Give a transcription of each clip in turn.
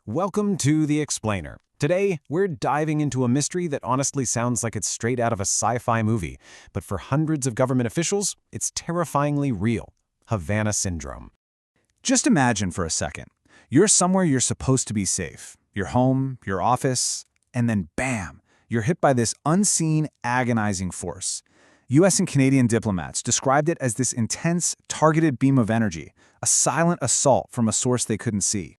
Welcome to The Explainer. Today, we're diving into a mystery that honestly sounds like it's straight out of a sci-fi movie, but for hundreds of government officials, it's terrifyingly real. Havana Syndrome. Just imagine for a second. You're somewhere you're supposed to be safe. Your home, your office, and then bam, you're hit by this unseen, agonizing force. US and Canadian diplomats described it as this intense, targeted beam of energy, a silent assault from a source they couldn't see.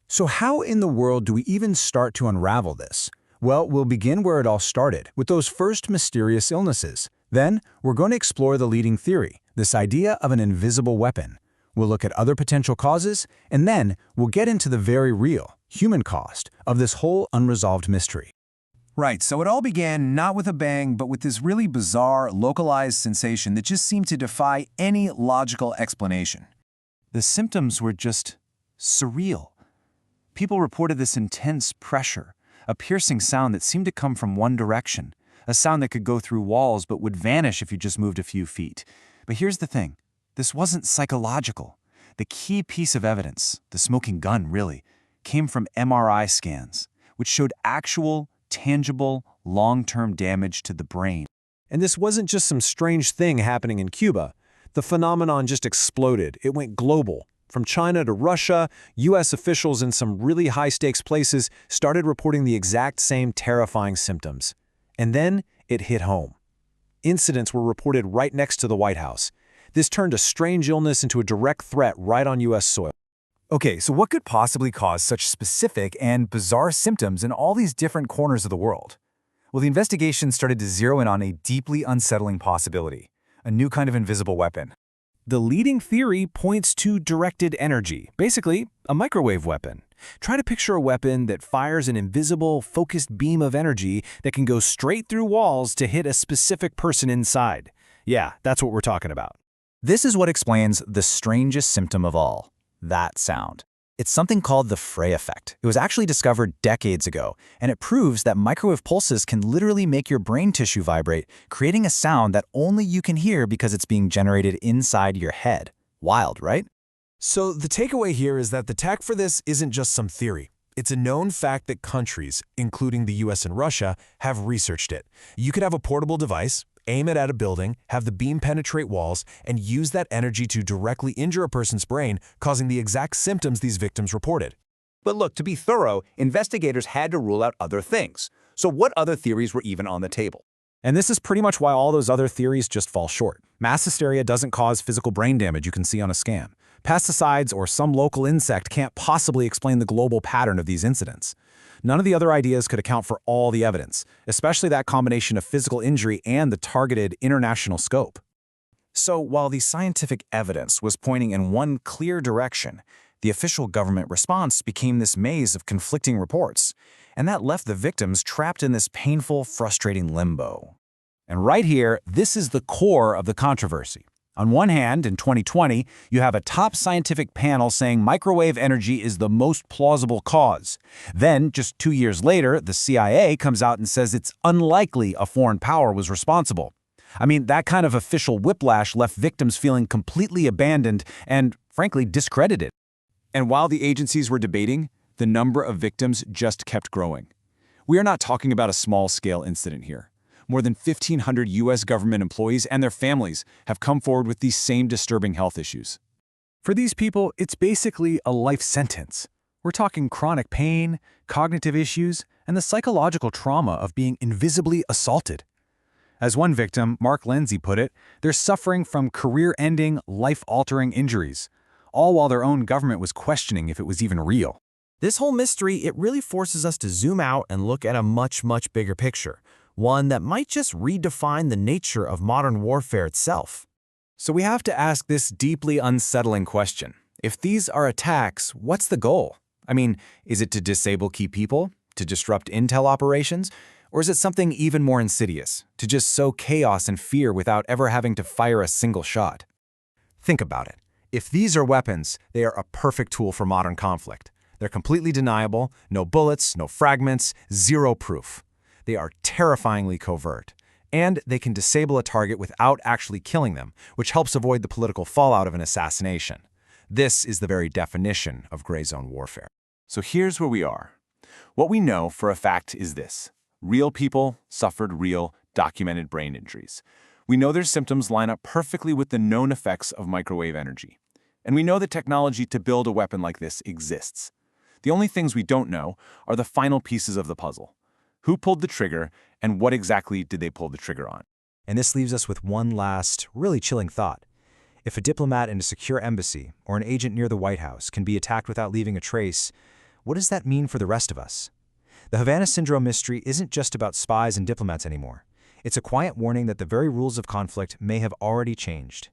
So how in the world do we even start to unravel this? Well, we'll begin where it all started, with those first mysterious illnesses. Then, we're going to explore the leading theory, this idea of an invisible weapon. We'll look at other potential causes, and then we'll get into the very real, human cost of this whole unresolved mystery. Right, so it all began not with a bang, but with this really bizarre, localized sensation that just seemed to defy any logical explanation. The symptoms were just surreal. People reported this intense pressure, a piercing sound that seemed to come from one direction, a sound that could go through walls but would vanish if you just moved a few feet. But here's the thing, this wasn't psychological. The key piece of evidence, the smoking gun really, came from MRI scans, which showed actual, tangible, long-term damage to the brain. And this wasn't just some strange thing happening in Cuba. The phenomenon just exploded. It went global. From China to Russia, US officials in some really high-stakes places started reporting the exact same terrifying symptoms. And then it hit home. Incidents were reported right next to the White House. This turned a strange illness into a direct threat right on US soil. Okay, so what could possibly cause such specific and bizarre symptoms in all these different corners of the world? Well, the investigation started to zero in on a deeply unsettling possibility, a new kind of invisible weapon. The leading theory points to directed energy, basically a microwave weapon. Try to picture a weapon that fires an invisible, focused beam of energy that can go straight through walls to hit a specific person inside. Yeah, that's what we're talking about. This is what explains the strangest symptom of all. That sound. It's something called the Frey effect. It was actually discovered decades ago, and it proves that microwave pulses can literally make your brain tissue vibrate, creating a sound that only you can hear because it's being generated inside your head. Wild, right? So the takeaway here is that the tech for this isn't just some theory. It's a known fact that countries, including the US and Russia, have researched it. You could have a portable device, aim it at a building, have the beam penetrate walls, and use that energy to directly injure a person's brain, causing the exact symptoms these victims reported. But look, to be thorough, investigators had to rule out other things. So what other theories were even on the table? And this is pretty much why all those other theories just fall short. Mass hysteria doesn't cause physical brain damage you can see on a scan. Pesticides or some local insect can't possibly explain the global pattern of these incidents. None of the other ideas could account for all the evidence, especially that combination of physical injury and the targeted international scope. So while the scientific evidence was pointing in one clear direction, the official government response became this maze of conflicting reports, and that left the victims trapped in this painful, frustrating limbo. And right here, this is the core of the controversy. On one hand, in 2020, you have a top scientific panel saying microwave energy is the most plausible cause. Then, just 2 years later, the CIA comes out and says it's unlikely a foreign power was responsible. I mean, that kind of official whiplash left victims feeling completely abandoned and, frankly, discredited. And while the agencies were debating, the number of victims just kept growing. We are not talking about a small-scale incident here. More than 1,500 U.S. government employees and their families have come forward with these same disturbing health issues. For these people, it's basically a life sentence. We're talking chronic pain, cognitive issues, and the psychological trauma of being invisibly assaulted. As one victim, Mark Lindsay, put it, they're suffering from career-ending, life-altering injuries, all while their own government was questioning if it was even real. This whole mystery, it really forces us to zoom out and look at a much bigger picture. One that might just redefine the nature of modern warfare itself. So we have to ask this deeply unsettling question. If these are attacks, what's the goal? I mean, is it to disable key people? To disrupt intel operations? Or is it something even more insidious? To just sow chaos and fear without ever having to fire a single shot? Think about it. If these are weapons, they are a perfect tool for modern conflict. They're completely deniable, no bullets, no fragments, zero proof. They are terrifyingly covert, and they can disable a target without actually killing them, which helps avoid the political fallout of an assassination. This is the very definition of gray zone warfare. So here's where we are. What we know for a fact is this. Real people suffered real, documented brain injuries. We know their symptoms line up perfectly with the known effects of microwave energy. And we know the technology to build a weapon like this exists. The only things we don't know are the final pieces of the puzzle. Who pulled the trigger, and what exactly did they pull the trigger on? And this leaves us with one last, really chilling thought. If a diplomat in a secure embassy or an agent near the White House can be attacked without leaving a trace, what does that mean for the rest of us? The Havana Syndrome mystery isn't just about spies and diplomats anymore. It's a quiet warning that the very rules of conflict may have already changed.